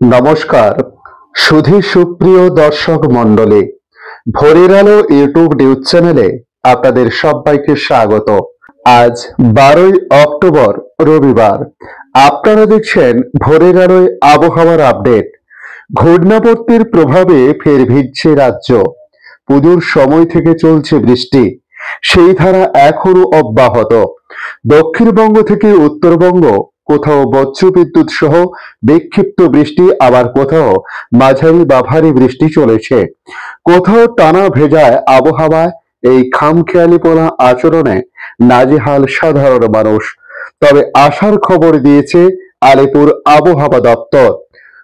নমস্কার সুধী সুপ্রিয় দর্শক মণ্ডলী, ভোরের আলো ইউটিউব নিউজ চ্যানেলে আপনাদের সবাইকে স্বাগত। আজ 12ই অক্টোবর রবিবার। আপনারা দেখছেন ভোরের আলোয় আবহাওয়ার আপডেট। ঘূর্ণাবর্তের প্রভাবে ফের ভিজছে রাজ্য। পুজোর সময় থেকে চলছে বৃষ্টি, সেই ধারা এখনো অব্যাহত। দক্ষিণবঙ্গ থেকে উত্তরবঙ্গ কোথাও বজ্রবিদ্যুৎ সহ বিক্ষিপ্ত বৃষ্টি, আবার কোথাও মাঝারি বা ভারী বৃষ্টি চলেছে। কোথাও টানা ভেজায় আবহাওয়ায় এই খামখেয়ালিপনা আচরণে নাজেহাল সাধারণ মানুষ। তবে আশার খবর দিয়েছে আলিপুর আবহাওয়া দপ্তর।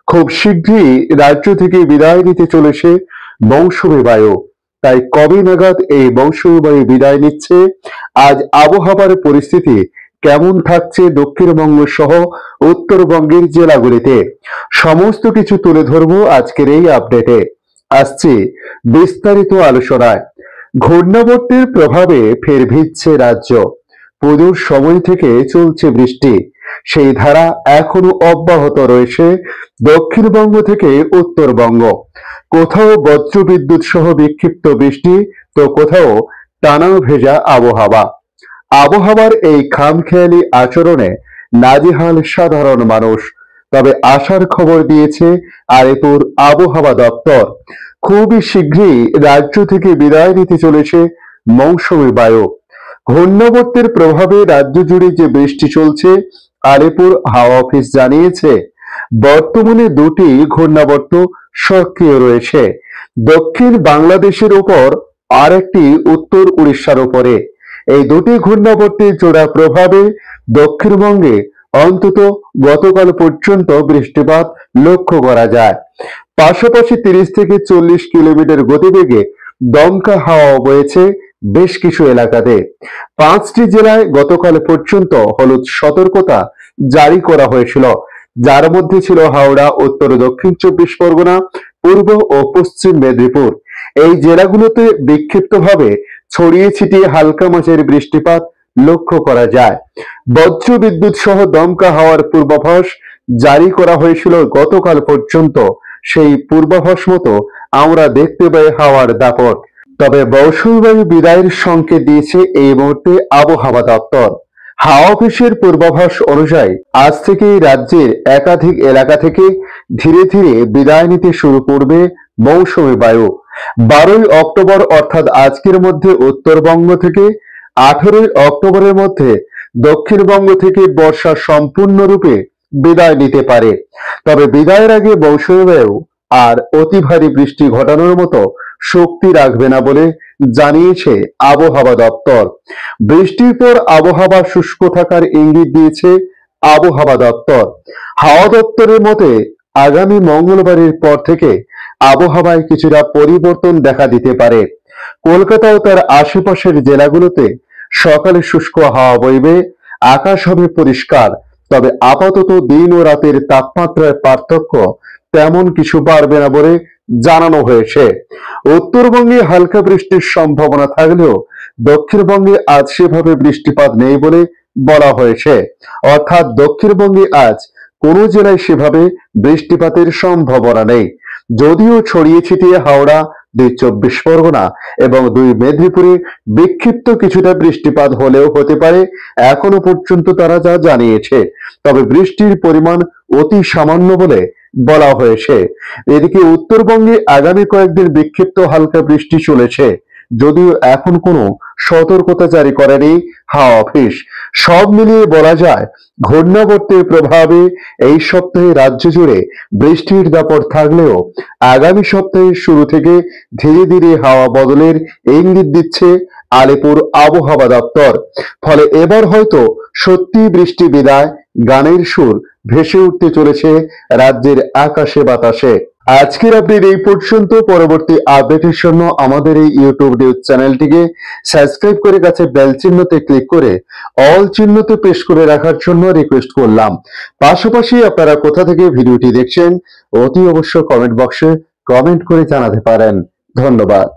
খুব শীঘ্রই রাজ্য থেকে বিদায় নিতে চলেছে মৌসুমী বায়ু। তাই কবে নাগাদ এই মৌসুমী বায়ু বিদায় নিচ্ছে, আজ আবহাওয়ার পরিস্থিতি কেমন থাকছে দক্ষিণবঙ্গ সহ উত্তরবঙ্গের জেলাগুলিতে, সমস্ত কিছু তুলে ধরবো আজকের এই আপডেটে। আসছে বিস্তারিত আলোচনায়। ঘূর্ণাবর্তের প্রভাবে ফের ভিজছে রাজ্য। পুজোর সময় থেকে চলছে বৃষ্টি, সেই ধারা এখনো অব্যাহত রয়েছে দক্ষিণবঙ্গ থেকে উত্তরবঙ্গ। কোথাও বজ্রবিদ্যুৎ সহ বিক্ষিপ্ত বৃষ্টি, তো কোথাও টানা ভেজা আবহাওয়া। আবহাওয়ার এই খামখেয়ালি আচরণে নাজেহাল সাধারণ মানুষ। তবে আশার খবর দিয়েছে আলিপুর আবহাওয়া দপ্তর। খুবই শীঘ্রই রাজ্য থেকে বিদায় নিতে চলেছে মৌসুমী বায়ু। ঘূর্ণাবর্তের প্রভাবে রাজ্য জুড়ে যে বৃষ্টি চলছে, আলিপুর হাওয়া অফিস জানিয়েছে বর্তমানে দুটি ঘূর্ণাবর্ত সক্রিয় রয়েছে, দক্ষিণ বাংলাদেশের উপর আর একটি উত্তর উড়িষ্যার উপরে। এই দুটি ঘূর্ণাবর্তের জোড়া প্রভাবে দক্ষিণবঙ্গে অন্তত গতকাল পর্যন্ত বৃষ্টিপাত লক্ষ্য করা যায়। পাশাপাশি 30 থেকে 40 কিলোমিটার গতিবেগে দমকা হাওয়া বয়েছে বেশ কিছু এলাকাতে। 5টি জেলায় গতকাল পর্যন্ত হলুদ সতর্কতা জারি করা হয়েছিল, যার মধ্যে ছিল হাওড়া, উত্তর ও দক্ষিণ 24 পরগনা, পূর্ব ও পশ্চিম মেদিনীপুর। এই জেলাগুলোতে বিক্ষিপ্তভাবে ছড়িয়ে ছিটিয়ে হালকা মাঝারি বৃষ্টিপাত লক্ষ্য করা যায়। বজ্রবিদ্যুৎ সহ দমকা হাওয়ার পূর্বাভাস জারি করা হয়েছিল গতকাল পর্যন্ত। সেই পূর্বাভাস মতো আমরা দেখতে পাই হাওয়ার দাপট। তবে মৌসুমী বায়ু বিদায়ের সংকেত দিয়েছে এই মুহূর্তে আবহাওয়া দপ্তর। হাওয়া অফিসের পূর্বাভাস অনুযায়ী আজ থেকেই রাজ্যের একাধিক এলাকা থেকে ধীরে ধীরে বিদায় নিতে শুরু করবে মৌসুমী বায়ু। 12ই অক্টোবর অর্থাৎ আজকের মধ্যে উত্তরবঙ্গ থেকে, 18ই অক্টোবরের মধ্যে দক্ষিণবঙ্গ থেকে বর্ষা সম্পূর্ণরূপে বিদায় নিতে পারে। তবে বিদায়ের আগে মৌসুমী বায়ু আর অতি ভারী বৃষ্টি ঘটানোর মতো শক্তি রাখবে না বলে জানিয়েছে আবহাওয়া দপ্তর। বৃষ্টির পর আবহাওয়া শুষ্ক থাকার ইঙ্গিত দিয়েছে আবহাওয়া দপ্তর। হাওয়া দপ্তরের মতে আগামী মঙ্গলবারের পর থেকে আবহাওয়ায় কিছুটা পরিবর্তন দেখা দিতে পারে। কলকাতা ও তার আশেপাশের জেলাগুলোতে সকালে শুষ্ক হাওয়া বইবে, আকাশ হবে পরিষ্কার। তবে আপাতত দিন ও রাতের তাপমাত্রার পার্থক্য তেমন কিছু বাড়বে না বলে জানানো হয়েছে। উত্তরবঙ্গে হালকা বৃষ্টির সম্ভাবনা থাকলেও দক্ষিণবঙ্গে আজ সেভাবে বৃষ্টিপাত নেই বলে বলা হয়েছে। অর্থাৎ দক্ষিণবঙ্গে আজ কোনো জেলায় সেভাবে বৃষ্টিপাতের সম্ভাবনা নেই। যদিও ছড়িয়ে ছিটিয়ে হাওড়া, 2 24 পরগনা এবং 2 মেদিনীপুরে বিক্ষিপ্ত কিছুটা বৃষ্টিপাত হলেও হতে পারে, এখনো পর্যন্ত তারা যা জানিয়েছে। তবে বৃষ্টির পরিমাণ অতি সামান্য বলে বলা হয়েছে। এদিকে উত্তরবঙ্গে আগামী কয়েকদিন বিক্ষিপ্ত হালকা বৃষ্টি চলেছে, যদিও এখন কোনো সতর্কতা জারি করেনি হাওয়া অফিস। সব মিলিয়ে বলা যায় ঘূর্ণাবর্তের প্রভাবে এই সপ্তাহে রাজ্য জুড়ে বৃষ্টির দাপট থাকলেও আগামী সপ্তাহের শুরু থেকে ধীরে ধীরে হাওয়া বদলের ইঙ্গিত দিচ্ছে আলিপুর আবহাওয়া দপ্তর। ফলে এবার হয়তো সত্যি বৃষ্টি বিদায় গানের সুর ভেসে উঠতে চলেছে রাজ্যের আকাশে বাতাসে। আজকের আপডেট এই পর্যন্ত। পরবর্তী আপডেটের জন্য আমাদের এই ইউটিউব নিউজ চ্যানেলটিকে সাবস্ক্রাইব করে কাছে বেল চিহ্নতে ক্লিক করে অল চিহ্নতে প্রেস করে রাখার জন্য রিকোয়েস্ট করলাম। পাশাপাশি আপনারা কোথা থেকে ভিডিওটি দেখছেন অতি অবশ্য কমেন্ট বক্সে কমেন্ট করে জানাতে পারেন। ধন্যবাদ।